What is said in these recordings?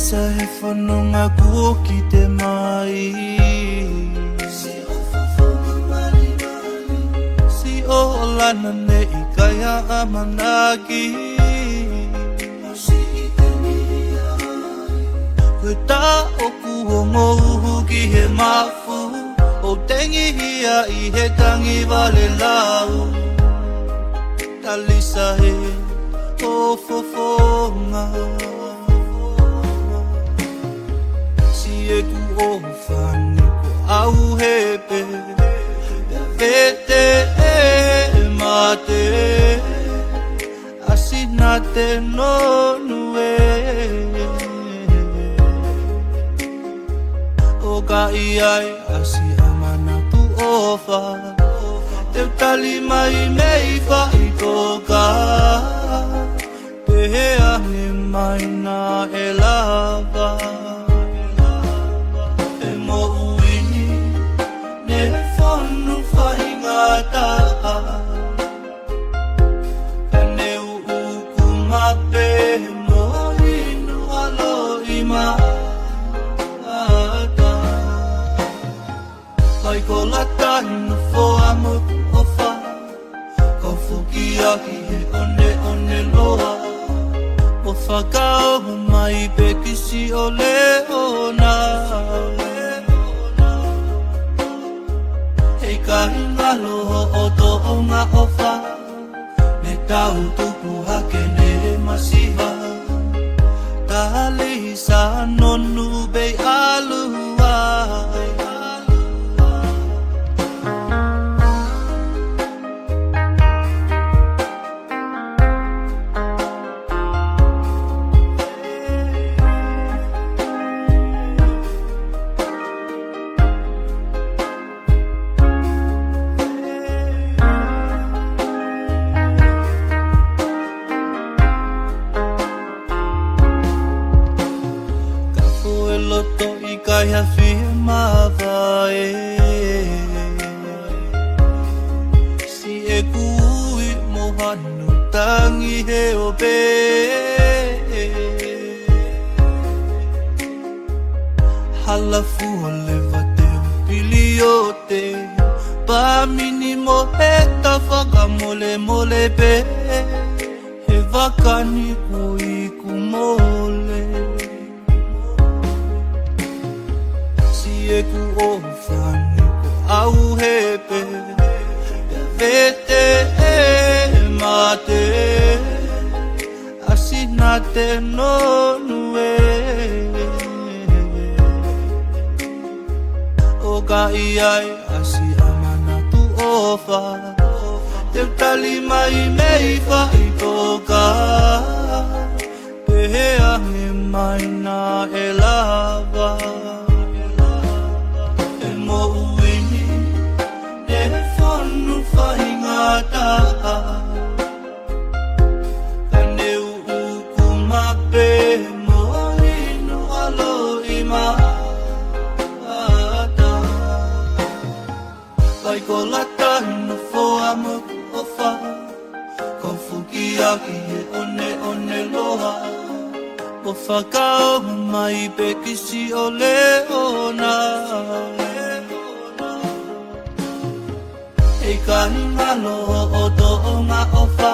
Talisa he whanonga kuoki te mai. Si o whawhonga mari mari. Si o lana ne I kaya amanaki. O si I te mia ai. Koe tā o kuongo uhu ki he mafu. O tengi hia I he tangi wale lau. Talisa he o whawhonga. E ku o whani ko au hepe Vete e mate Asina te nonu e O ka iai asi amana tu ofa Te tali mai mei whai toka Pehe ane mai na e lava Kaneu uku mape Mohinu alo imata Kai ko latai no foa moku ofa Kau fuki ahi he one loa O whakao mai pe kisi o leona Kahi ngalo o to o ngā ofa Me tau tupu hake ne masiva Tali sa nonu bei alua Loto I kaya firmava Si e kui mohanu tangi he ope Halafu oleva te upili o te Pa minimo he tawhaka mole mole pe He wakani ko I kumole E ku o whani ko au hepe Vete e mate Asina te nonu e O ka iai asi amana tu ofa Te tali mai mei whai toka Pehe ange mai na e lava Kaneu uku mape Mohinu alo imata Kai ko latai no foa moku ofa Kau fuki aki he one loa O whakao mai pe kisi o leona E kahi ngalo o to o ngā ofa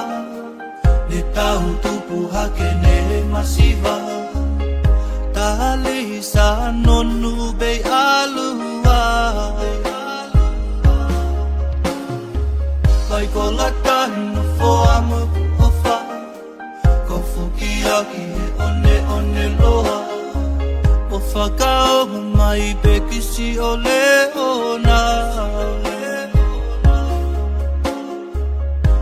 Ne tau tupu hake ne masiva Tali sa nonu bei alua Kai ko latai no foa moku ofa Kau fuki aki he one loa O whakao mai pe kisi o leona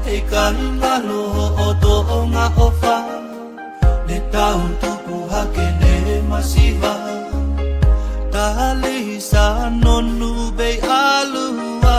E kahi ngalo o to o ngā ofa Ne tau tupu hake ne masiva Tali sa nonu bei alua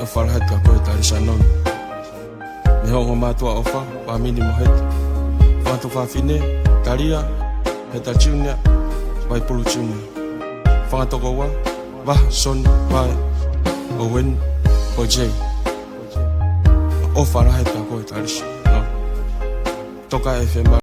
o whalahet ka koe tari sa non. Me hongo mātua o wha, pa mini mo hete. Whanto whawhine, taria, heta junior, vai pulu junior. Whangatoko wa, waha, son, vai, o wen, o jay. O whalahet ka koe tari sa non. Toka FM